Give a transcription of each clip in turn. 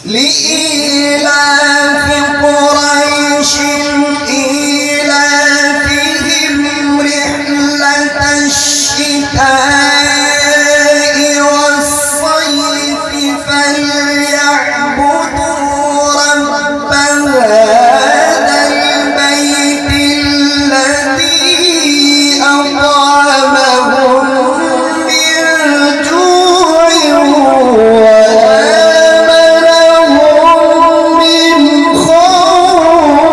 لإيلاف قريش إيلافهم رحلة الشتاء والصيف فليعبدوا رب هذا البيت الذي أطعمهم من جوع وآمنهم من خوف.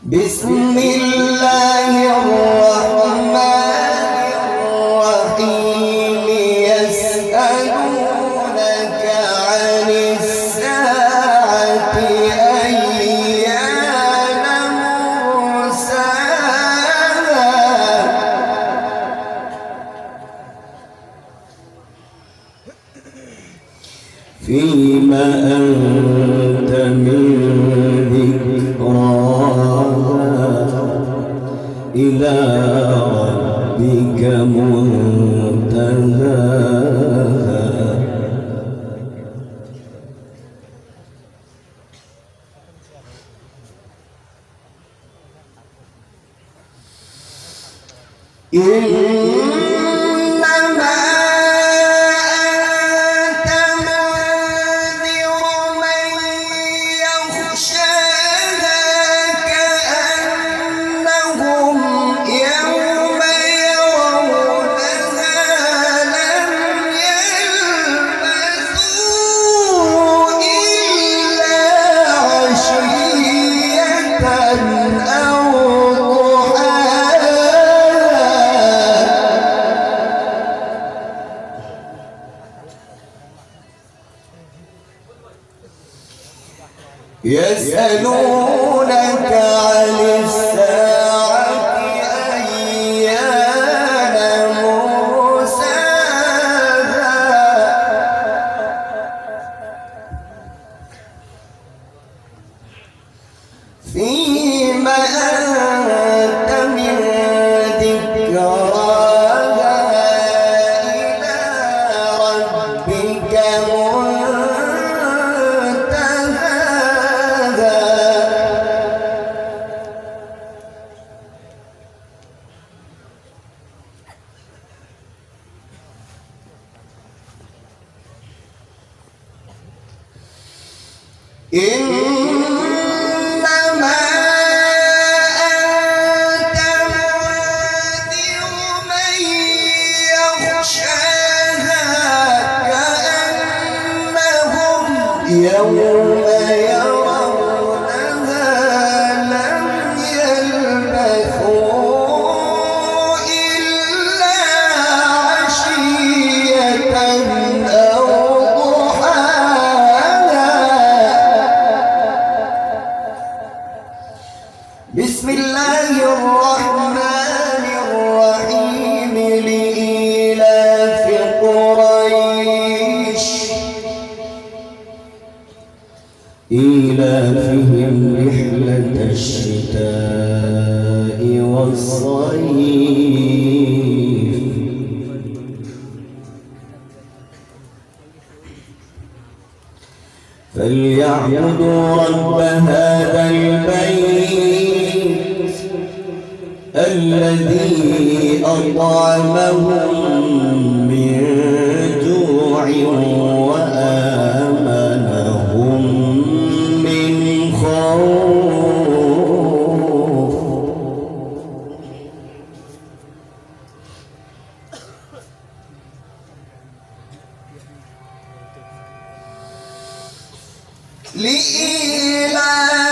بسم الله الرحمن الرحيم يسألونك عن الساعة أيان مرساها فيما أنت من إلى ربك منتهاها إنما أنت منذر من يخشاها كأنهم يوم يرونها لم يلبثوا إلا عشية أو يسألونك عن الساعة أيان مرساها فيما أنت من ذكراها إلى ربك إنما أنت منذر من يخشاها كأنهم يوم يرونها لم يلبثوا إلا عشية أو بسم الله الرحمن الرحيم لإيلاف قريش إيلافهم رحلة الشتاء والصيف فليعبدوا رب هذا البيت الذي أطعمهم من جوع وآمنهم من خوف. لإيلاف